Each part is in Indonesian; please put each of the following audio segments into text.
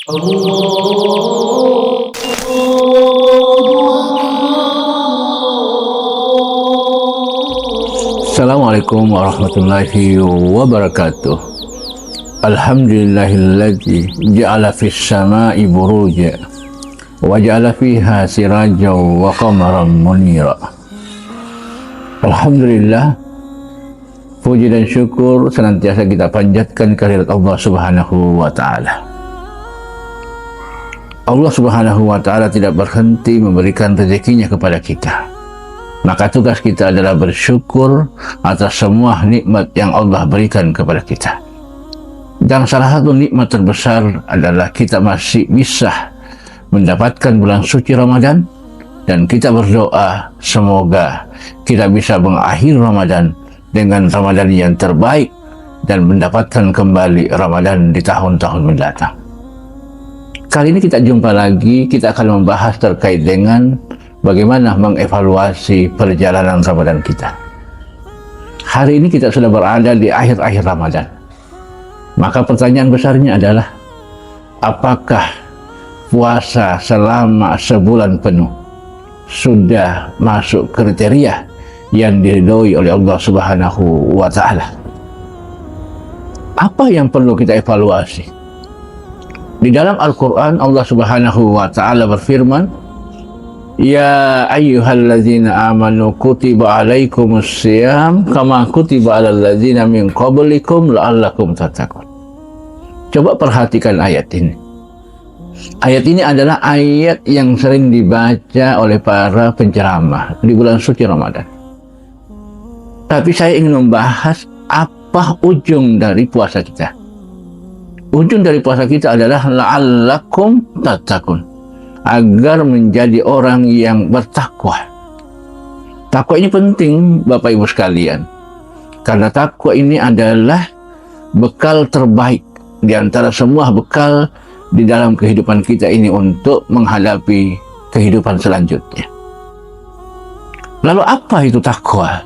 Assalamualaikum warahmatullahi wabarakatuh. Alhamdulillahilladzi ja'ala fis sama'i buruja wa ja'ala fiha sirajan wa qamaran munira. Alhamdulillah, puji dan syukur senantiasa kita panjatkan kehadirat Allah Subhanahu wa taala. Allah Subhanahu wa taala tidak berhenti memberikan rezekinya kepada kita. Maka tugas kita adalah bersyukur atas semua nikmat yang Allah berikan kepada kita. Dan salah satu nikmat terbesar adalah kita masih bisa mendapatkan bulan suci Ramadan, dan kita berdoa semoga kita bisa mengakhiri Ramadan dengan Ramadan yang terbaik dan mendapatkan kembali Ramadan di tahun-tahun mendatang. Kali ini kita jumpa lagi, kita akan membahas terkait dengan bagaimana mengevaluasi perjalanan Ramadan kita. Hari ini kita sudah berada di akhir-akhir Ramadan. Maka pertanyaan besarnya adalah, apakah puasa selama sebulan penuh sudah masuk kriteria yang diridhoi oleh Allah Subhanahu wa taala? Apa yang perlu kita evaluasi? Di dalam Al-Quran Allah Subhanahu wa taala berfirman, Ya ayyuhalladzina amanu kutiba alaikumus siyam kama kutiba alal ladzina min qablikum la'allakum tattaqun. Coba perhatikan ayat ini. Ayat ini adalah ayat yang sering dibaca oleh para penceramah di bulan suci Ramadan. Tapi saya ingin membahas apa ujung dari puasa kita. Ujung dari puasa kita adalah la'allakum tattaqun, agar menjadi orang yang bertakwa. Takwa ini penting, Bapak Ibu sekalian, karena takwa ini adalah bekal terbaik di antara semua bekal di dalam kehidupan kita ini untuk menghadapi kehidupan selanjutnya. Lalu apa itu takwa?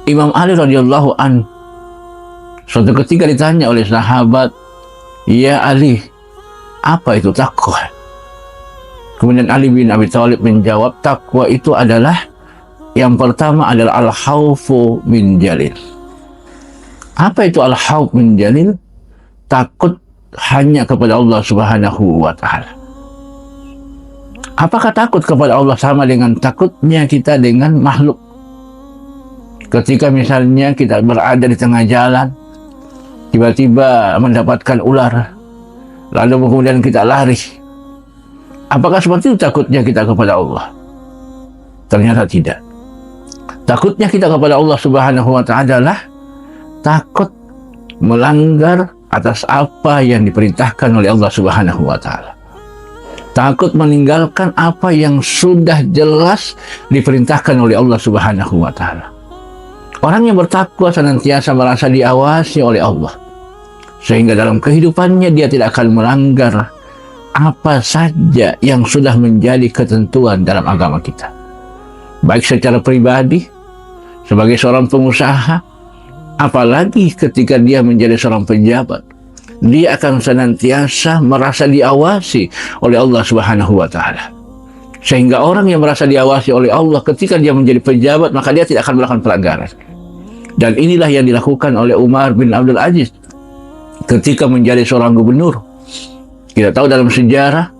Imam Ali radhiyallahu anhu suatu ketika ditanya oleh sahabat, Ya Ali, apa itu takwa? Kemudian Ali bin Abi Thalib menjawab, takwa itu adalah, yang pertama adalah al-khaufu min jalil. Apa itu al-khauf min jalil? Takut hanya kepada Allah Subhanahu wa taala. Apakah takut kepada Allah sama dengan takutnya kita dengan makhluk? Ketika misalnya kita berada di tengah jalan, tiba-tiba mendapatkan ular, lalu kemudian kita lari. Apakah seperti itu takutnya kita kepada Allah? Ternyata tidak. Takutnya kita kepada Allah Subhanahu wa taala adalah takut melanggar atas apa yang diperintahkan oleh Allah Subhanahu wa taala. Takut meninggalkan apa yang sudah jelas diperintahkan oleh Allah Subhanahu wa taala. Orang yang bertakwa senantiasa merasa diawasi oleh Allah, sehingga dalam kehidupannya dia tidak akan melanggar apa saja yang sudah menjadi ketentuan dalam agama kita. Baik secara pribadi, sebagai seorang pengusaha, apalagi ketika dia menjadi seorang pejabat, dia akan senantiasa merasa diawasi oleh Allah Subhanahu wa taala. Sehingga orang yang merasa diawasi oleh Allah ketika dia menjadi pejabat, maka dia tidak akan melakukan pelanggaran. Dan inilah yang dilakukan oleh Umar bin Abdul Aziz ketika menjadi seorang gubernur. Kita tahu dalam sejarah,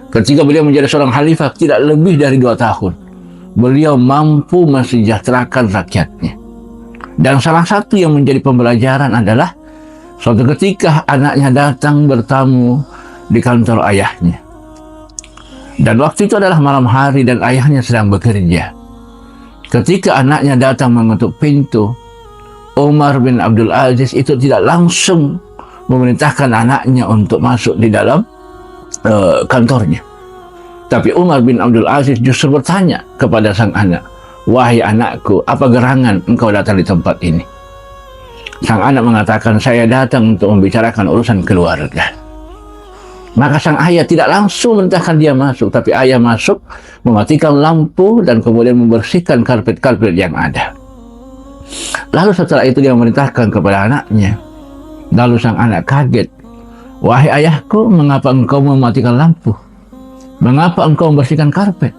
ketika beliau menjadi seorang khalifah tidak lebih dari 2 tahun, beliau mampu mensejahterakan rakyatnya. Dan salah satu yang menjadi pembelajaran adalah suatu ketika anaknya datang bertamu di kantor ayahnya. Dan waktu itu adalah malam hari dan ayahnya sedang bekerja. Ketika anaknya datang mengetuk pintu, Umar bin Abdul Aziz itu tidak langsung memerintahkan anaknya untuk masuk di dalam kantornya. Tapi Umar bin Abdul Aziz justru bertanya kepada sang anak, Wahai anakku, apa gerangan engkau datang di tempat ini? Sang anak mengatakan, saya datang untuk membicarakan urusan keluarga. Maka sang ayah tidak langsung mentahkan dia masuk, tapi ayah masuk, mematikan lampu, dan kemudian membersihkan karpet-karpet yang ada. Lalu setelah itu dia memerintahkan kepada anaknya. Lalu sang anak kaget. Wahai ayahku, mengapa engkau mematikan lampu? Mengapa engkau membersihkan karpet?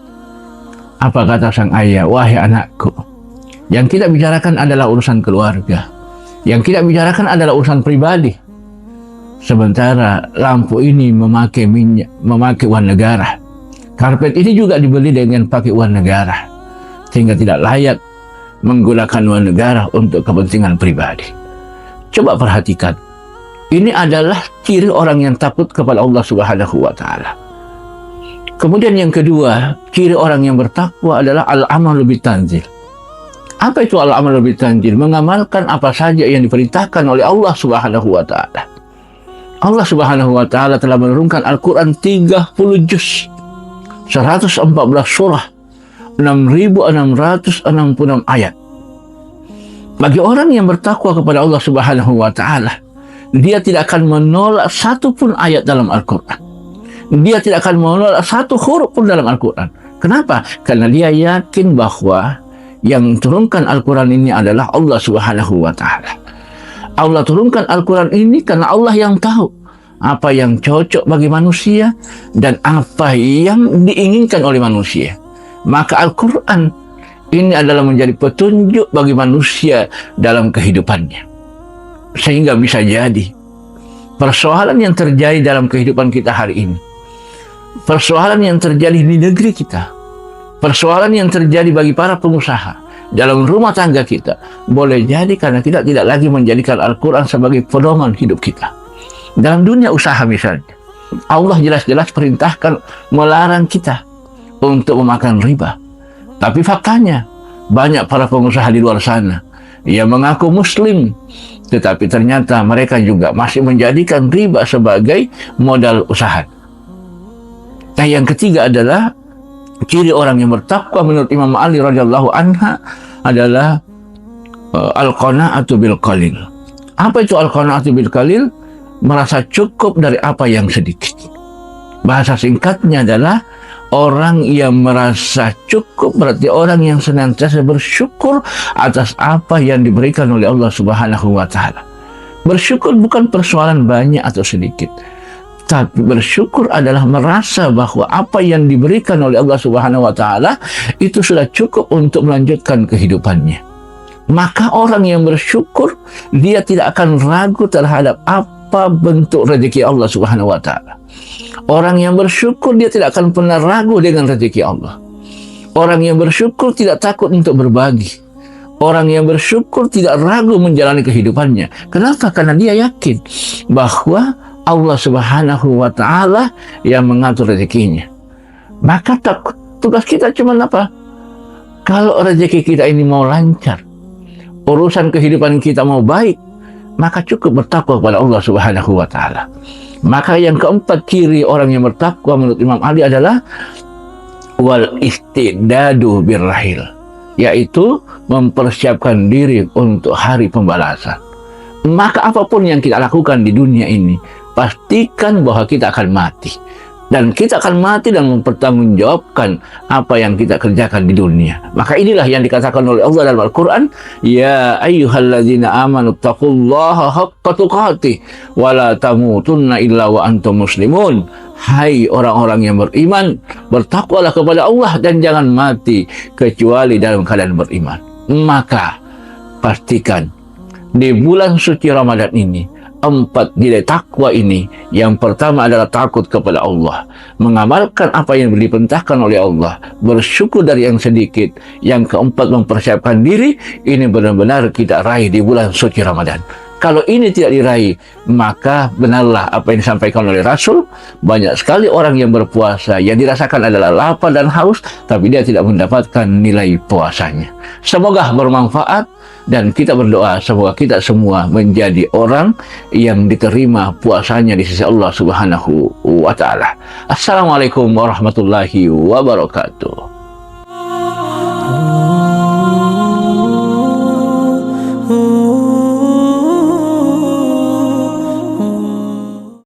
Apa kata sang ayah? Wahai anakku, yang kita bicarakan adalah urusan keluarga. Yang kita bicarakan adalah urusan pribadi. Sementara lampu ini memakai minyak, memakai uang negara. Karpet ini juga dibeli dengan pakai uang negara, sehingga tidak layak menggunakan uang negara untuk kepentingan pribadi. Coba perhatikan, ini adalah ciri orang yang takut kepada Allah Subhanahu wa Ta'ala. Kemudian yang kedua, ciri orang yang bertakwa adalah al-amalu bitanzil. Apa itu al-amalu bitanzil? Mengamalkan apa saja yang diperintahkan oleh Allah Subhanahu wa Ta'ala. Allah Subhanahu wa Ta'ala telah menurunkan Al-Quran 30 juz, 114 surah, 6.666 ayat. Bagi orang yang bertakwa kepada Allah Subhanahu wa Ta'ala, dia tidak akan menolak satu pun ayat dalam Al-Quran. Dia tidak akan menolak satu huruf pun dalam Al-Quran. Kenapa? Karena dia yakin bahwa yang turunkan Al-Quran ini adalah Allah Subhanahu wa Ta'ala. Allah turunkan Al-Quran ini karena Allah yang tahu apa yang cocok bagi manusia dan apa yang diinginkan oleh manusia. Maka Al-Quran ini adalah menjadi petunjuk bagi manusia dalam kehidupannya. Sehingga bisa jadi persoalan yang terjadi dalam kehidupan kita hari ini, persoalan yang terjadi di negeri kita, persoalan yang terjadi bagi para pengusaha dalam rumah tangga kita, boleh jadi karena kita tidak lagi menjadikan Al-Quran sebagai pedoman hidup kita. Dalam dunia usaha misalnya, Allah jelas-jelas perintahkan melarang kita untuk memakan riba. Tapi faktanya, banyak para pengusaha di luar sana yang mengaku muslim, tetapi ternyata mereka juga masih menjadikan riba sebagai modal usaha. Nah, yang ketiga adalah ciri orang yang bertakwa menurut Imam Ali radhiyallahu anha adalah al-qanaatu bil qalil. Apa itu al-qanaatu bil qalil? Merasa cukup dari apa yang sedikit. Bahasa singkatnya adalah orang yang merasa cukup berarti orang yang senantiasa bersyukur atas apa yang diberikan oleh Allah Subhanahu wa Ta'ala. Bersyukur bukan persoalan banyak atau sedikit, tapi bersyukur adalah merasa bahwa apa yang diberikan oleh Allah Subhanahu wa Ta'ala itu sudah cukup untuk melanjutkan kehidupannya. Maka orang yang bersyukur, dia tidak akan ragu terhadap apa bentuk rezeki Allah Subhanahu wa Ta'ala. Orang yang bersyukur, dia tidak akan pernah ragu dengan rezeki Allah. Orang yang bersyukur tidak takut untuk berbagi. Orang yang bersyukur tidak ragu menjalani kehidupannya. Kenapa? Karena dia yakin bahwa Allah Subhanahu wa Ta'ala yang mengatur rezekinya. Maka tugas kita cuma apa? Kalau rezeki kita ini mau lancar, urusan kehidupan kita mau baik, maka cukup bertakwa kepada Allah Subhanahu wa Ta'ala. Maka yang keempat ciri orang yang bertakwa menurut Imam Ali adalah wal istidadu birrahil, yaitu mempersiapkan diri untuk hari pembalasan. Maka apapun yang kita lakukan di dunia ini, pastikan bahwa kita akan mati. Dan kita akan mati dan mempertanggungjawabkan apa yang kita kerjakan di dunia. Maka inilah yang dikatakan oleh Allah dalam Al-Quran, ya ayyuhalladzina amanu taqullaha haqqa tuqatih wa la tamutunna illa wa antum muslimun. Hai orang-orang yang beriman, bertakwalah kepada Allah dan jangan mati kecuali dalam keadaan beriman. Maka pastikan di bulan suci Ramadan ini, 4 nilai takwa ini, yang pertama adalah takut kepada Allah, mengamalkan apa yang diperintahkan oleh Allah, bersyukur dari yang sedikit. Yang keempat, mempersiapkan diri. Ini benar-benar kita raih di bulan suci Ramadan. Kalau ini tidak diraih, maka benarlah apa yang disampaikan oleh Rasul, banyak sekali orang yang berpuasa yang dirasakan adalah lapar dan haus, tapi dia tidak mendapatkan nilai puasanya. Semoga bermanfaat, dan kita berdoa semoga kita semua menjadi orang yang diterima puasanya di sisi Allah Subhanahu wa Ta'ala. Assalamualaikum warahmatullahi wabarakatuh.